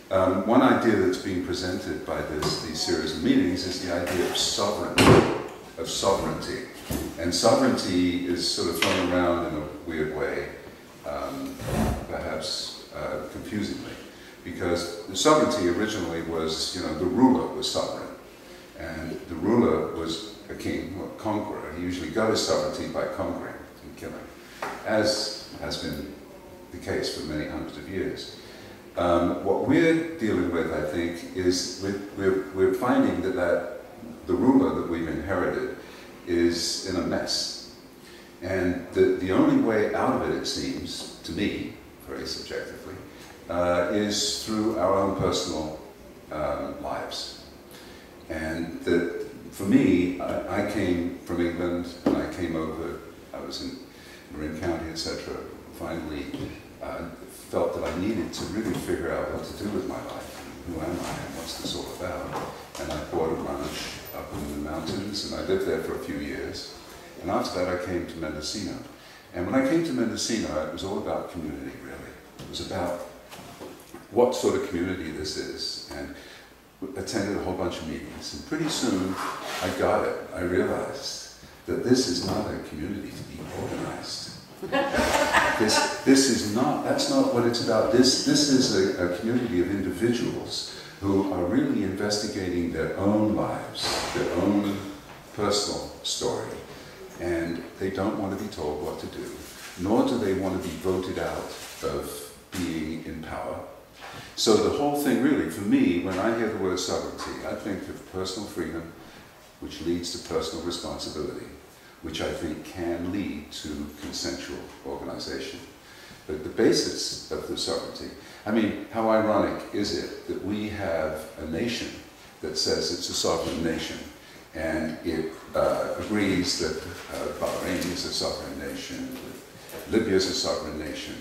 One idea that's being presented by these series of meetings is the idea of sovereignty. And sovereignty is sort of thrown around in a weird way, perhaps confusingly, because the sovereignty originally was, the ruler was sovereign. And the ruler was a king, or a conqueror. He usually got his sovereignty by conquering and killing, as has been the case for many hundreds of years. What we're dealing with, I think, is we're finding that the ruler that we've inherited is in a mess. And the only way out of it, it seems, to me, very subjectively, is through our own personal lives. And for me, I came from England, and I came over, I was in Marin County, etc. Finally, felt that I needed to really figure out what to do with my life. Who am I, and what's this all about? And I bought a ranch up in the mountains, and I lived there for a few years. And after that, I came to Mendocino. And when I came to Mendocino, it was all about community, really. It was about what sort of community this is, and attended a whole bunch of meetings. And pretty soon, I got it. I realized that this is not a community to be organized. This is not, that's not what it's about. This is a community of individuals who are really investigating their own lives, their own personal story, and they don't want to be told what to do, nor do they want to be voted out of being in power. So the whole thing really, for me, when I hear the word sovereignty, I think of personal freedom, which leads to personal responsibility, which I think can lead to consensual organization. But the basis of the sovereignty, I mean, how ironic is it that we have a nation that says it's a sovereign nation, and it agrees that Bahrain is a sovereign nation, Libya is a sovereign nation,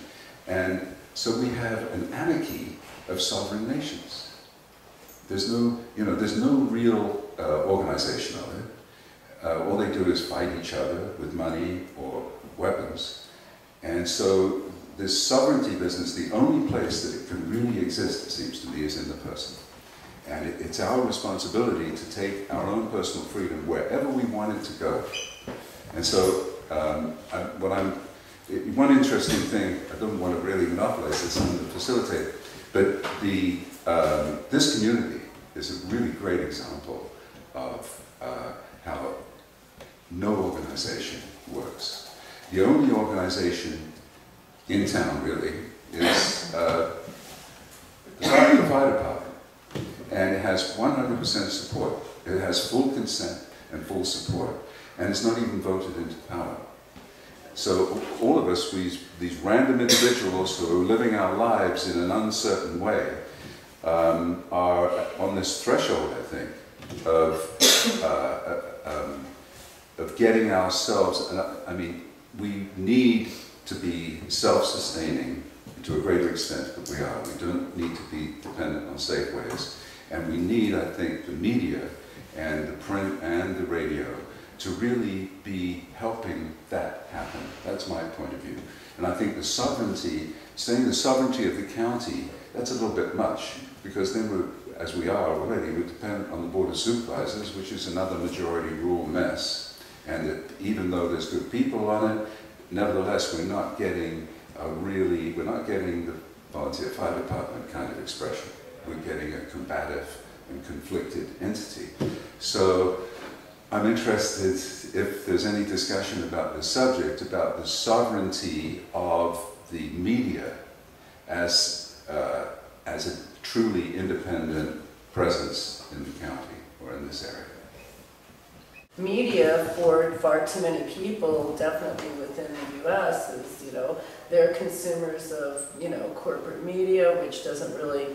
and so we have an anarchy of sovereign nations. There's no, there's no real organization of it. All they do is fight each other with money or weapons. And so this sovereignty business, the only place that it can really exist, it seems to me, is in the person. And it's our responsibility to take our own personal freedom wherever we want it to go. And so one interesting thing, I don't want to really monopolize this, I'm going to facilitate it, but this community is a really great example of how no organization works. The only organization in town, really, is the fire department. And it has 100% support. It has full consent and full support. And it's not even voted into power. So all of us, these random individuals who are living our lives in an uncertain way, are on this threshold, I think, of getting ourselves, I mean, we need to be self-sustaining to a greater extent than we are. We don't need to be dependent on Safeways. And we need, I think, the media and the print and the radio to really be helping that happen. That's my point of view. And I think the sovereignty, saying the sovereignty of the county, that's a little bit much, because then we're, as we are already, we're dependent on the Board of Supervisors, which is another majority rule mess. And that even though there's good people on it, nevertheless, we're not getting we're not getting the volunteer fire department kind of expression. We're getting a combative and conflicted entity. So I'm interested if there's any discussion about this subject, about the sovereignty of the media as a truly independent presence in the county or in this area. Media for far too many people, definitely within the U.S., is, they're consumers of, corporate media, which doesn't really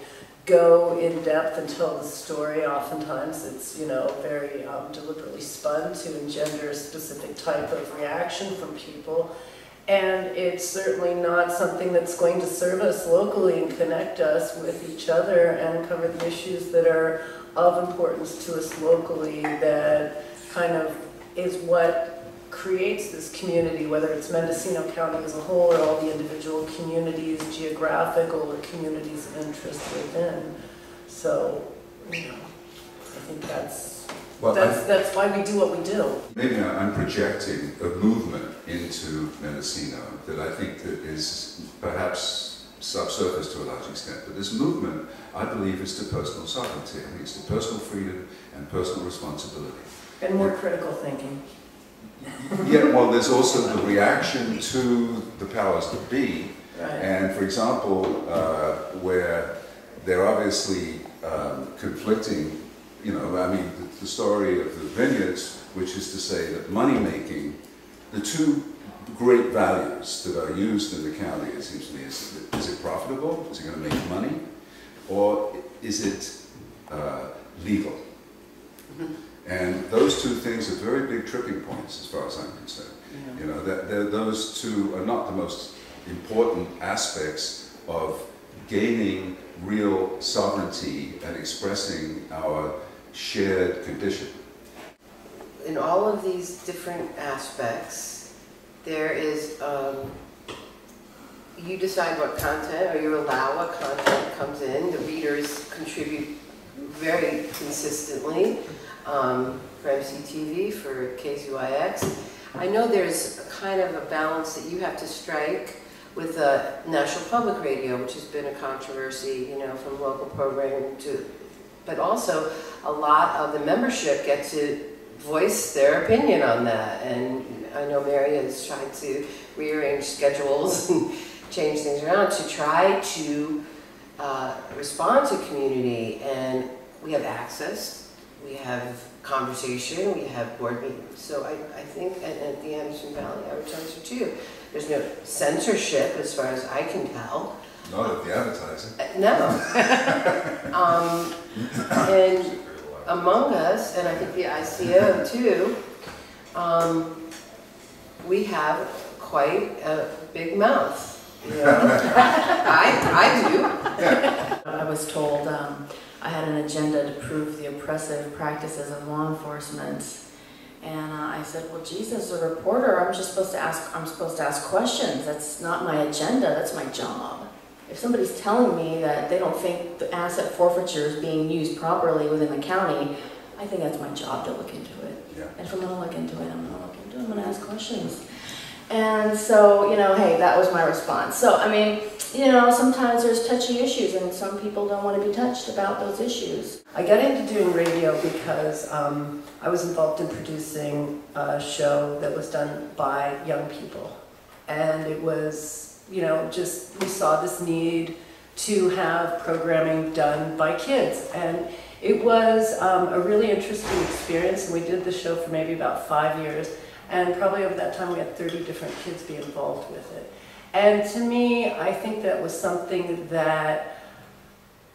go in depth and tell the story. Oftentimes it's, very deliberately spun to engender a specific type of reaction from people. And it's certainly not something that's going to serve us locally and connect us with each other and cover the issues that are of importance to us locally, that kind of is what creates this community, whether it's Mendocino County as a whole or all the individual communities, geographical or communities of interest within. So, you know, I think that's why we do what we do. Maybe I'm projecting a movement into Mendocino that I think that is perhaps subsurface to a large extent, but this movement, I believe, is to personal sovereignty. I think it's to personal freedom and personal responsibility. And more critical thinking. Yeah, well, there's also the reaction to the powers that be. Right. And for example, where they're obviously conflicting, you know, I mean, the story of the vineyards, which is to say that money making, the two great values that are used in the county, it seems to me, is it profitable? Is it going to make money? Or is it legal? Mm-hmm. And those two things are very big tripping points as far as I'm concerned. Yeah. You know, those two are not the most important aspects of gaining real sovereignty and expressing our shared condition. In all of these different aspects, there is, you decide what content, or you allow what content comes in. The readers contribute very consistently for MCTV, for KZYX. I know there's a kind of a balance that you have to strike with National Public Radio, which has been a controversy, you know, from local programming to, but also a lot of the membership get to voice their opinion on that. And I know Mary has tried to rearrange schedules and change things around to try to respond to community. And we have access, we have conversation, we have board meetings. So I think at the Anderson Valley Advertiser too, there's no censorship as far as I can tell. Not at the advertising. No. And among us, and I think the ICO too, we have quite a big mouth. You know? I do. I was told I had an agenda to prove the oppressive practices of law enforcement. And I said, well, geez, as a reporter, I'm supposed to ask questions. That's not my agenda, that's my job. If somebody's telling me that they don't think the asset forfeiture is being used properly within the county, I think that's my job to look into it. Yeah. And if I'm gonna look into it, I'm gonna look into it, I'm gonna ask questions. And so, you know, hey, that was my response. So, I mean, you know, sometimes there's touchy issues and some people don't want to be touched about those issues. I got into doing radio because I was involved in producing a show that was done by young people. And it was, you know, just we saw this need to have programming done by kids. And it was a really interesting experience. And we did the show for maybe about 5 years. And probably over that time we had 30 different kids be involved with it. And to me, I think that was something that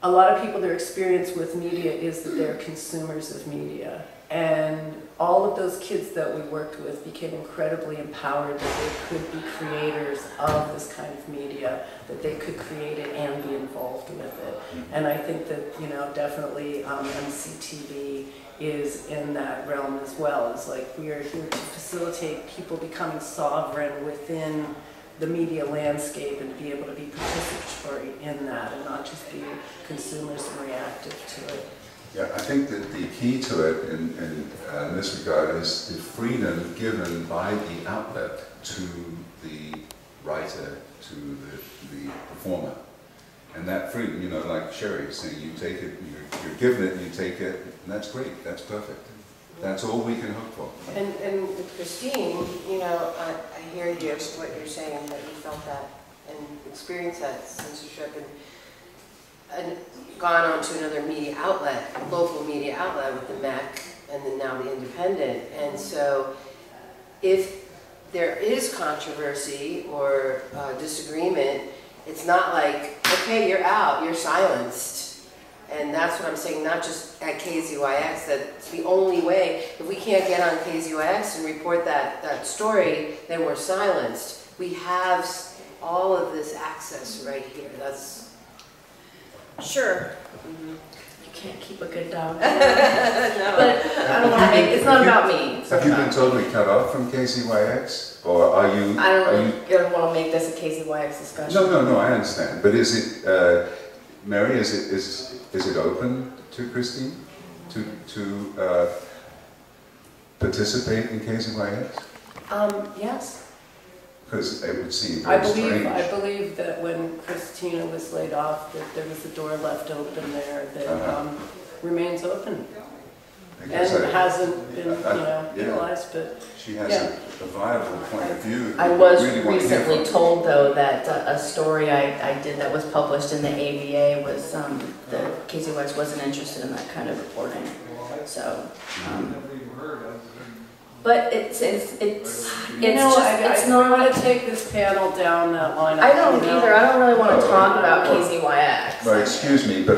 a lot of people, their experience with media is that they're consumers of media. And all of those kids that we worked with became incredibly empowered that they could be creators of this kind of media, that they could create it and be involved with it. And I think that, you know, definitely MCTV is in that realm as well. It's like we are here to facilitate people becoming sovereign within the media landscape and to be able to be participatory in that and not just be consumers and reactive to it. Yeah, I think that the key to it in this regard is the freedom given by the outlet to the writer, to the performer. And that freedom, you know, like Sherry is saying, you take it, you're given it, you take it, and that's great, that's perfect. That's all we can hope for. And Christine, you know, I hear you, what you're saying, that you felt that and experienced that censorship and gone on to another media outlet, local media outlet with the MEC and then now the Independent. And so if there is controversy or disagreement, it's not like, okay, you're out, you're silenced. And that's what I'm saying, not just at KZYX, that's the only way. If we can't get on KZYX and report that story, then we're silenced. We have all of this access right here. That's sure. You can't keep a good dog. no. But I don't want to make, it's not about me. Have you been totally cut off from KZYX? Or are you... I don't want to make this a KZYX discussion. No, I understand. But is it, Mary, is it open to Christine to participate in KZYX? Yes. Because it would seem very strange. I believe that when Christina was laid off, that there was a door left open there that remains open. And hasn't been, utilized, but... She has a viable point of view. I was recently told, though, that a story I did that was published in the AVA was the KZYX wasn't interested in that kind of reporting. So, but it's I don't want to take this panel down that line. I don't either. I don't really want to talk about KZYX. Well, excuse me, but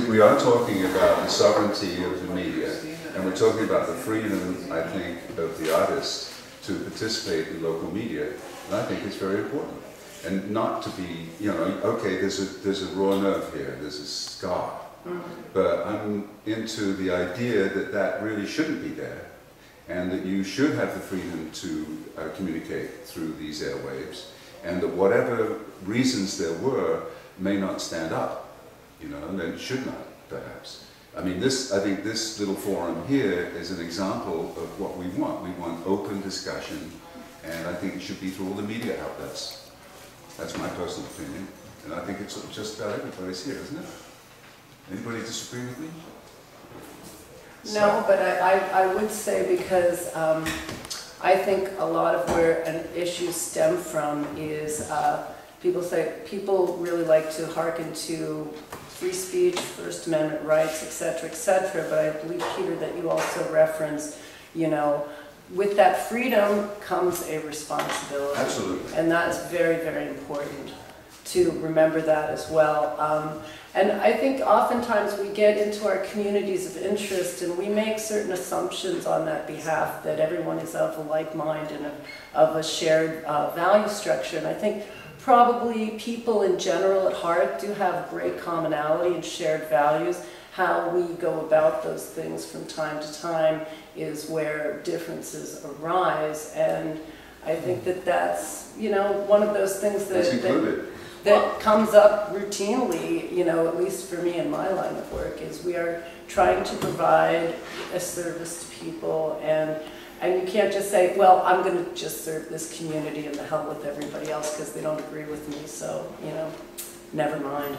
we are talking about the sovereignty of the media, and we're talking about the freedom, I think, of the artist to participate in local media, and I think it's very important. And not to be, okay, there's a raw nerve here, there's a scar, but I'm into the idea that really shouldn't be there, and that you should have the freedom to communicate through these airwaves, and that whatever reasons there were may not stand up, and it should not, perhaps. I mean, I think this little forum here is an example of what we want. We want open discussion, and I think it should be through all the media outlets. That's my personal opinion, and I think it's just about every place here, isn't it? Anybody disagree with me? No, but I would say, because I think a lot of where an issue stem from is people really like to hearken to free speech, First Amendment rights, etc., but I believe, Peter, that you also reference, with that freedom comes a responsibility. Absolutely. And that's very, very important to remember that as well. And I think oftentimes we get into our communities of interest and we make certain assumptions on that behalf, that everyone is of a like mind and of a shared value structure. And I think probably people in general at heart do have great commonality and shared values. How we go about those things from time to time is where differences arise. And I think that's, one of those things that comes up routinely, at least for me in my line of work, is we are trying to provide a service to people, and you can't just say, well, I'm going to just serve this community and the hell with everybody else because they don't agree with me, so, never mind.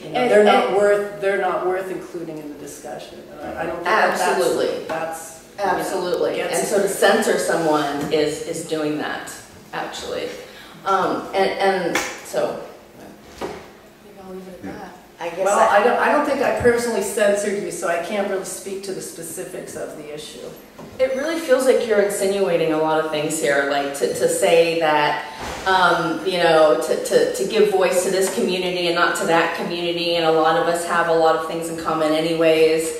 They're not worth including in the discussion. I don't think absolutely. That's absolutely. And so to censor someone is doing that, actually. And so maybe I'll leave it at that. I don't think I personally censored you, so I can't really speak to the specifics of the issue. It really feels like you're insinuating a lot of things here, like to say that, to give voice to this community and not to that community, and a lot of us have a lot of things in common anyways.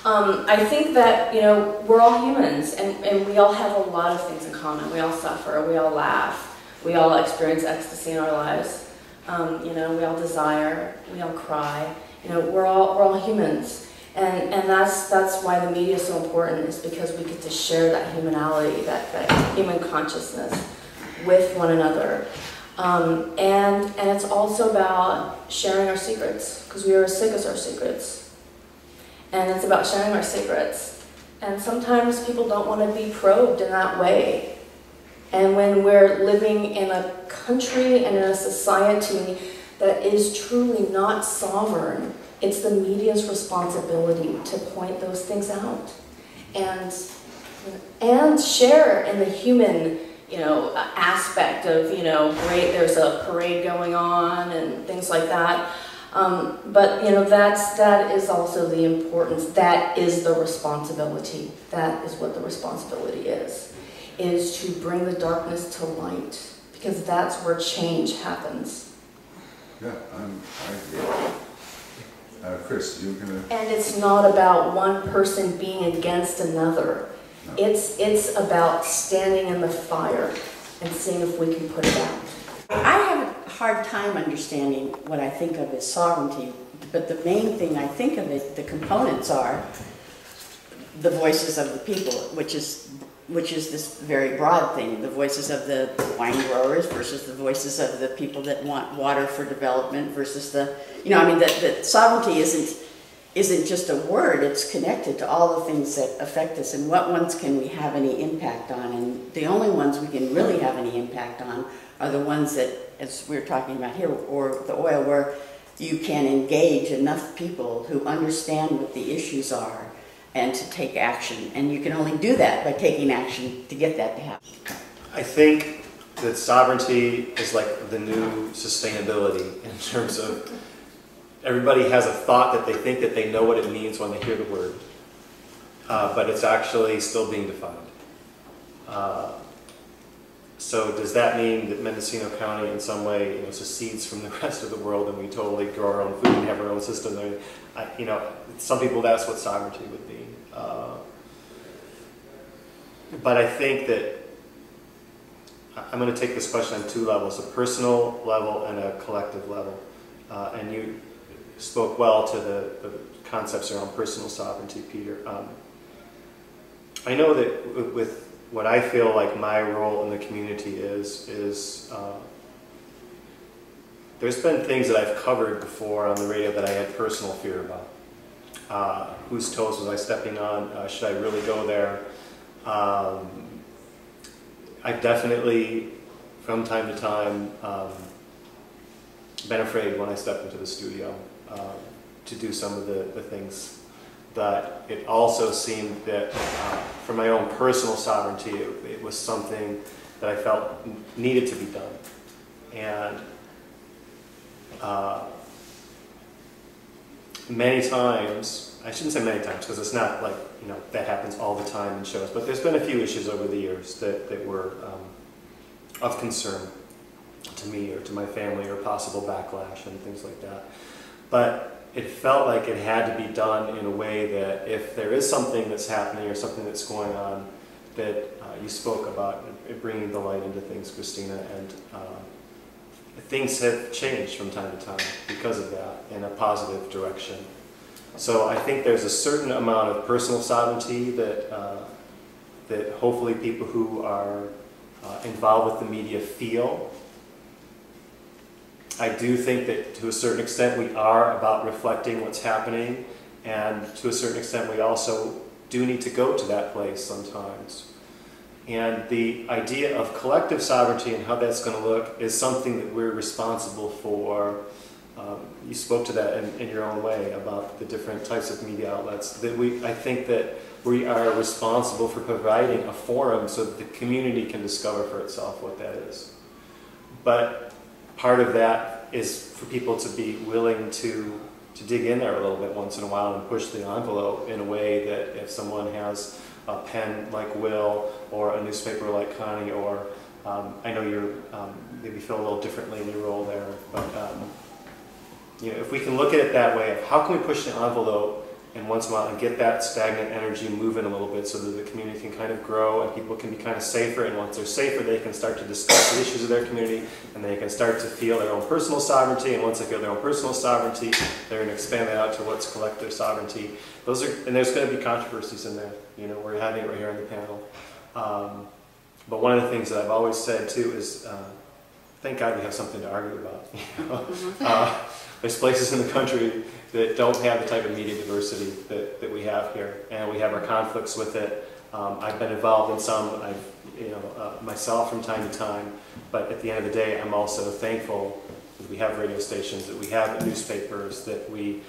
I think that, we're all humans, and we all have a lot of things in common. We all suffer, we all laugh, we all experience ecstasy in our lives. We all desire, we all cry. We're all humans. And that's why the media is so important, is because we get to share that humanality, that human consciousness with one another. And it's also about sharing our secrets, because we are as sick as our secrets. And it's about sharing our secrets. And sometimes people don't want to be probed in that way. And when we're living in a country and in a society that is truly not sovereign, it's the media's responsibility to point those things out and share in the human, aspect of, great, there's a parade going on and things like that. But that is also the importance. That is the responsibility. That is what the responsibility is to bring the darkness to light, because that's where change happens. Yeah, I agree. Chris, you're gonna... And it's not about one person being against another. No. It's about standing in the fire and seeing if we can put it out. I have a hard time understanding what I think of as sovereignty, but the main thing I think of it, the components are the voices of the people, which is which is this very broad thing, the voices of the wine growers versus the voices of the people that want water for development versus the, I mean, that sovereignty isn't just a word, it's connected to all the things that affect us and what ones can we have any impact on. And the only ones we can really have any impact on are the ones that, as we're talking about here, or the oil, where you can engage enough people who understand what the issues are and to take action. And you can only do that by taking action to get that to happen. I think that sovereignty is like the new sustainability in terms of everybody has a thought that they think that they know what it means when they hear the word, but it's actually still being defined. So does that mean that Mendocino County in some way secedes from the rest of the world and we totally grow our own food and have our own system? I mean, some people, that's what sovereignty would be. But I think that I'm going to take this question on two levels, a personal level and a collective level. And you spoke well to the concepts around personal sovereignty, Peter. I know that with what I feel like my role in the community is there's been things that I've covered before on the radio that I had personal fear about. Whose toes was I stepping on? Should I really go there? I've definitely, from time to time, been afraid when I step into the studio to do some of the things. But it also seemed that for my own personal sovereignty, it was something that I felt needed to be done. And many times, I shouldn't say many times because it's not like, that happens all the time in shows, but there's been a few issues over the years that were of concern to me or to my family or possible backlash and things like that. But it felt like it had to be done in a way that if there is something that's happening or something that's going on, that you spoke about bringing the light into things, Christina, and things have changed from time to time because of that in a positive direction. So I think there's a certain amount of personal sovereignty that that hopefully people who are involved with the media feel. I do think that to a certain extent we are about reflecting what's happening, and to a certain extent we also do need to go to that place sometimes. And the idea of collective sovereignty and how that's going to look is something that we're responsible for. You spoke to that in your own way about the different types of media outlets. That I think that we are responsible for providing a forum so that the community can discover for itself what that is. But part of that is for people to be willing to dig in there a little bit once in a while and push the envelope in a way that if someone has a pen like Will or a newspaper like Connie, or I know you're maybe feel a little differently in your role there, but if we can look at it that way of how can we push the envelope and once in a while and get that stagnant energy moving a little bit so that the community can kind of grow and people can be kind of safer, and once they're safer they can start to discuss the issues of their community and they can start to feel their own personal sovereignty, and once they feel their own personal sovereignty they're going to expand that out to what's collective sovereignty. And there's going to be controversies in there, we're having it right here on the panel. But one of the things that I've always said too is thank God we have something to argue about. There's places in the country that don't have the type of media diversity that we have here, and we have our conflicts with it. I've been involved in some, myself from time to time, but at the end of the day, I'm also thankful that we have radio stations, that we have newspapers, that we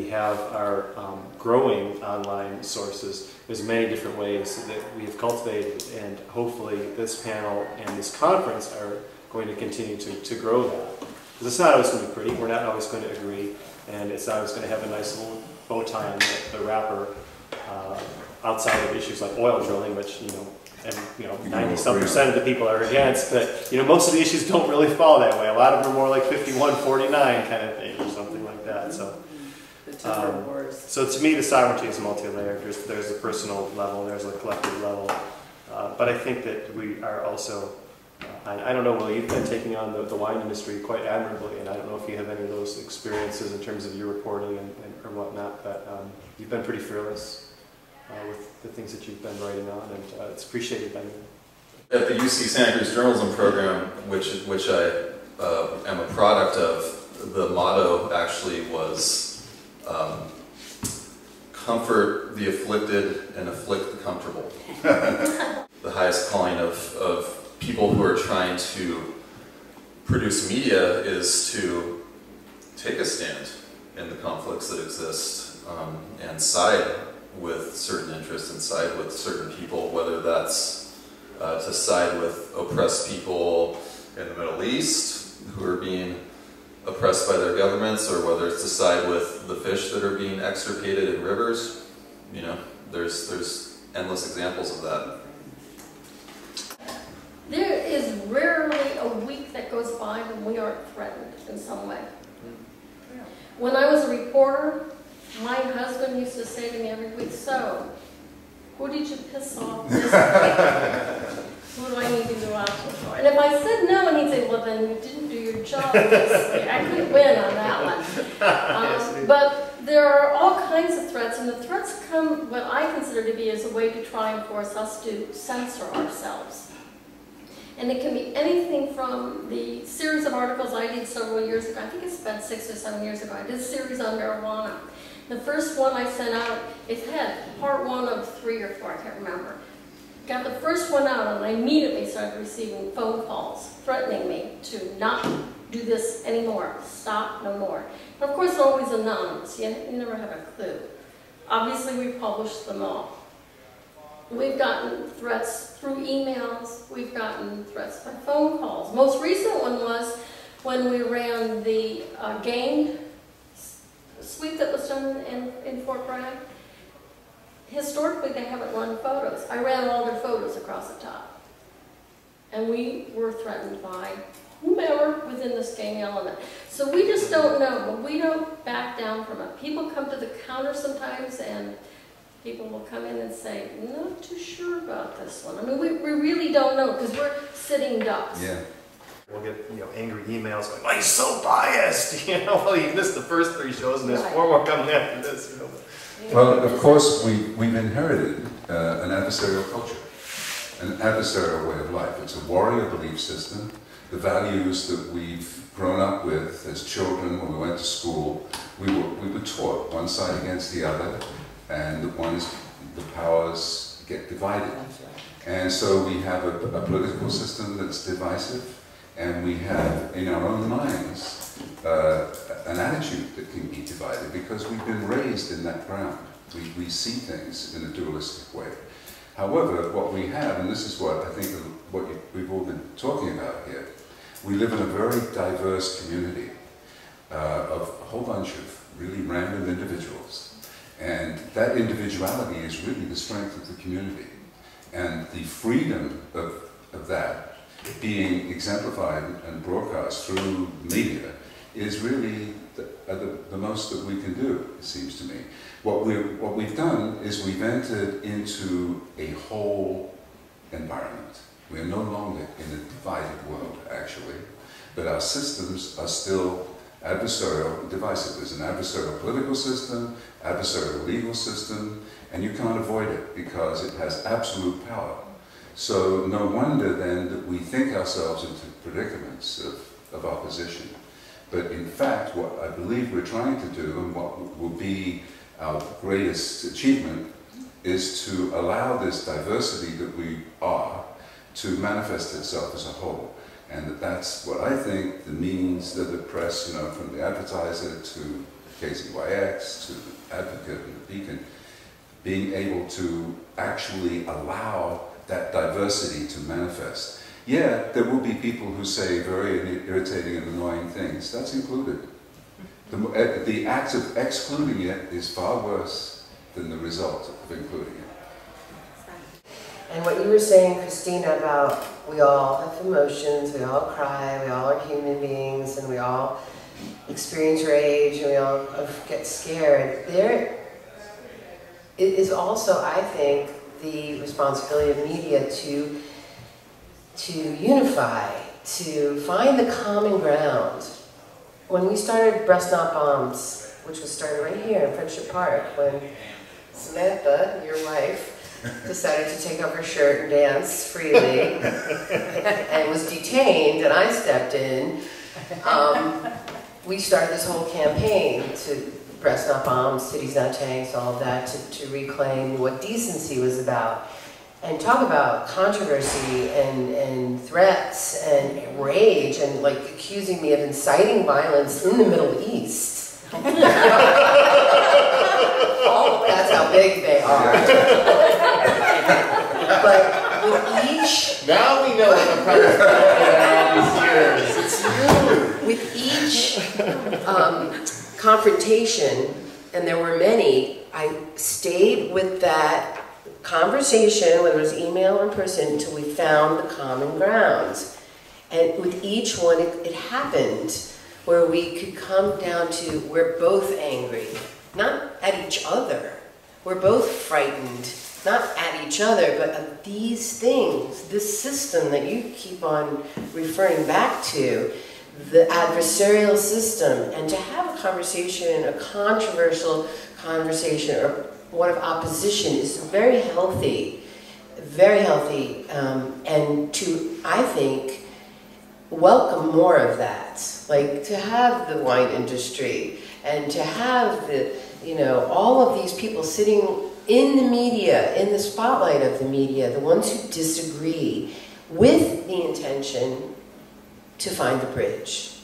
have our growing online sources. There's many different ways that we have cultivated, and hopefully this panel and this conference are going to continue to grow that. Because it's not always going to be pretty, we're not always going to agree, and it's not always going to have a nice little bow tie on the wrapper outside of issues like oil drilling, which, 90-some% of the people are against, but, most of the issues don't really fall that way. A lot of them are more like 51-49 kind of thing or something like that. So, so to me, the sovereignty is multi-layered. There's a personal level, there's a collective level, but I think that we are also... I don't know, Will, you've been taking on the wine industry quite admirably, and I don't know if you have any of those experiences in terms of your reporting or whatnot, but you've been pretty fearless. with the things that you've been writing on, and it's appreciated by me. At the UC Santa Cruz Journalism Program, which I am a product of, the motto actually was comfort the afflicted and afflict the comfortable. The highest calling of people who are trying to produce media is to take a stand in the conflicts that exist and side with certain interests and side with certain people, whether that's to side with oppressed people in the Middle East who are being oppressed by their governments, or whether it's to side with the fish that are being extirpated in rivers. You know, there's endless examples of that. There is rarely a week that goes by when we aren't threatened in some way. When I was a reporter, my husband used to say to me every week, "So, who did you piss off this week? Who do I need to go out for?" And if I said no, and he'd say, "Well, then you didn't do your job this week." I couldn't win on that one. But there are all kinds of threats, and the threats come, what I consider to be, as a way to try and force us to censor ourselves. And it can be anything from the series of articles I did several years ago. I think it's about 6 or 7 years ago. I did a series on marijuana. The first one I sent out, it had part 1 of 3 or 4, I can't remember. Got the first one out, and I immediately started receiving phone calls threatening me to not do this anymore. Stop, no more. And of course, it's always anonymous. You never have a clue. Obviously, we published them all. We've gotten threats through emails. We've gotten threats by phone calls. Most recent one was when we ran the gang sweep that was done in Fort Bragg. Historically, they haven't run photos. I ran all their photos across the top. And we were threatened by whomever within this gang element. So we just don't know, but we don't back down from it. People come to the counter sometimes, and people will come in and say, "Not too sure about this one." I mean, we really don't know, because we're sitting ducks. Yeah. We'll get angry emails like, "Oh, he's so biased!" Well, you missed the first 3 shows, and there's 4 more coming after this. Well, of course, we've inherited an adversarial culture, an adversarial way of life. It's a warrior belief system. The values that we've grown up with as children when we went to school, we were taught one side against the other, and the powers get divided. And so we have a political system that's divisive, and we have in our own minds an attitude that can be divided because we've been raised in that ground. We see things in a dualistic way. However, what we have, and this is what I think we've all been talking about here, we live in a very diverse community of a whole bunch of really random individuals. And that individuality is really the strength of the community. And the freedom of that being exemplified and broadcast through media is really the most that we can do, it seems to me. What we've done is we've entered into a whole environment. We are no longer in a divided world, actually, but our systems are still adversarial and divisive. There's an adversarial political system, adversarial legal system, and you can't avoid it because it has absolute power. So no wonder then that we think ourselves into predicaments of opposition. But in fact, what I believe we're trying to do, and what will be our greatest achievement, is to allow this diversity that we are to manifest itself as a whole. And that's what I think the means that the press, from the Advertiser to KZYX to the Advocate and the Beacon, being able to actually allow that diversity to manifest. Yeah, there will be people who say very irritating and annoying things. That's included. The act of excluding it is far worse than the result of including it. And what you were saying, Christina, about we all have emotions, we all cry, we all are human beings, and we all experience rage, and we all get scared. There is also, I think, the responsibility of media to unify, to find the common ground. When we started Breast Not Bombs, which was started right here in Friendship Park, when Samantha, your wife, decided to take off her shirt and dance freely and was detained, and I stepped in. We started this whole campaign to press not bombs, cities not tanks, all of that, to reclaim what decency was about. And talk about controversy and threats and rage and like accusing me of inciting violence in the Middle East. That's how big they are. But with each... Now we know what the president all these years. With each confrontation, and there were many, I stayed with that conversation, whether it was email or in person, until we found the common grounds. And with each one, it happened where we could come down to we're both angry, not at each other. We're both frightened, not at each other, but of these things, this system that you keep on referring back to, the adversarial system, and to have a conversation, a controversial conversation, or one of opposition is very healthy, and to, I think, welcome more of that. Like to have the wine industry and to have the, all of these people sitting in the media, in the spotlight of the media, the ones who disagree, with the intention to find the bridge.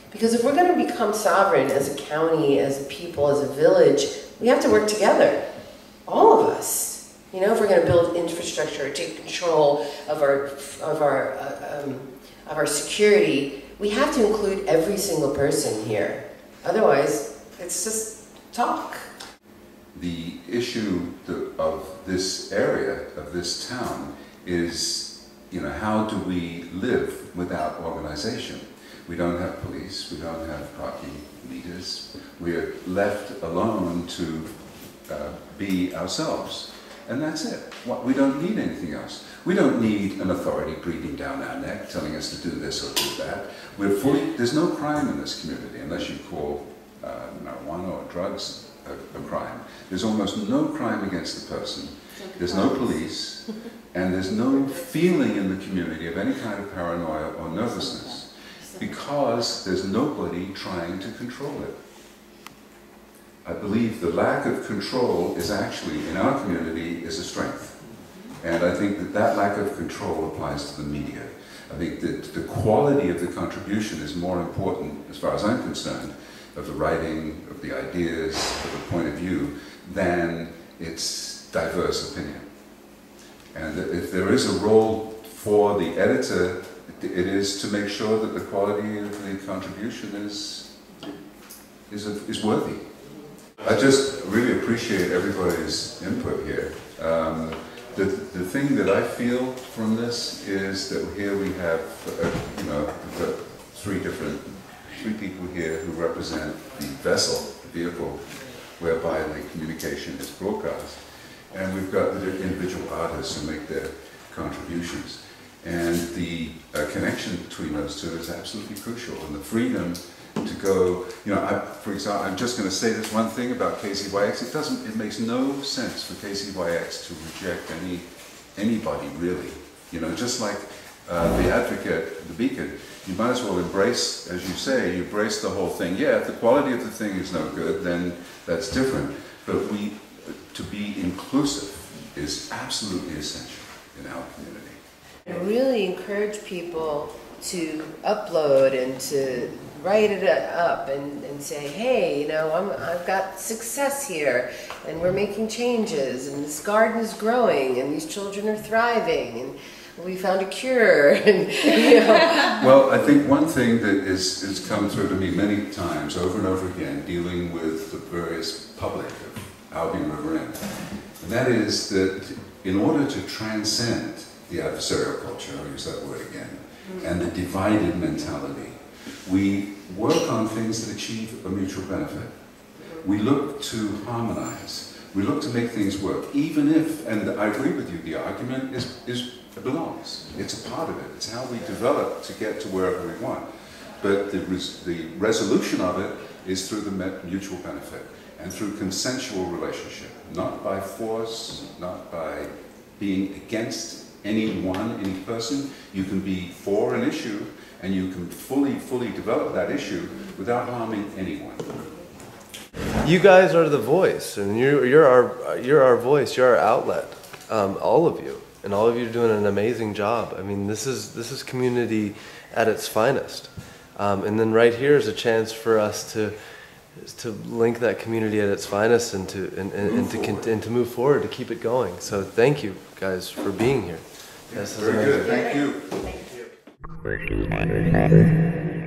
Because if we're going to become sovereign as a county, as a people, as a village, we have to work together. All of us. If we're going to build infrastructure, take control of our security, we have to include every single person here. Otherwise, it's just talk. The issue of this area, of this town, is, how do we live without organization? We don't have police, we don't have party leaders. We are left alone to be ourselves. And that's it. We don't need anything else. We don't need an authority breathing down our neck, telling us to do this or do that. There's no crime in this community, unless you call marijuana or drugs a crime. There's almost no crime against the person. There's no police, and there's no feeling in the community of any kind of paranoia or nervousness, because there's nobody trying to control it. I believe the lack of control is actually, in our community, is a strength. And I think that lack of control applies to the media. I think that the quality of the contribution is more important, as far as I'm concerned, of the writing, of the ideas, of the point of view, than its diverse opinion. And if there is a role for the editor, it is to make sure that the quality of the contribution is worthy. I just really appreciate everybody's input here. The thing that I feel from this is that here we have, we've got three people here who represent the vessel, the vehicle, whereby the communication is broadcast. And we've got the individual artists who make their contributions. And the connection between those two is absolutely crucial. And the freedom to go, for example, I'm just going to say this one thing about KZYX. It makes no sense for KZYX to reject anybody really. Just like the Advocate, the Beacon, you might as well embrace, as you say, you embrace the whole thing. Yeah, if the quality of the thing is no good, then that's different. But to be inclusive is absolutely essential in our community. I really encourage people to upload and to write it up and say, hey, I've got success here, and we're making changes, and this garden is growing, and these children are thriving, and we found a cure. And, Well, I think one thing that has come through to me many times, over and over again, dealing with the various public of Albion River Inn, and that is that in order to transcend the adversarial culture, I'll use that word again, and the divided mentality, we work on things that achieve a mutual benefit. We look to harmonize. We look to make things work, even if, and I agree with you, the argument it belongs. It's a part of it. It's how we develop to get to wherever we want. But the resolution of it is through the mutual benefit. and through consensual relationship, not by force, not by being against anyone, any person. You can be for an issue, and you can fully develop that issue without harming anyone. You guys are the voice, and you're our voice. You're our outlet. All of you, and all of you are doing an amazing job. I mean, this is community at its finest. And then right here is a chance for us to link that community at its finest and to move forward, to keep it going. So thank you guys for being here. Very good. Thank you. Thank you.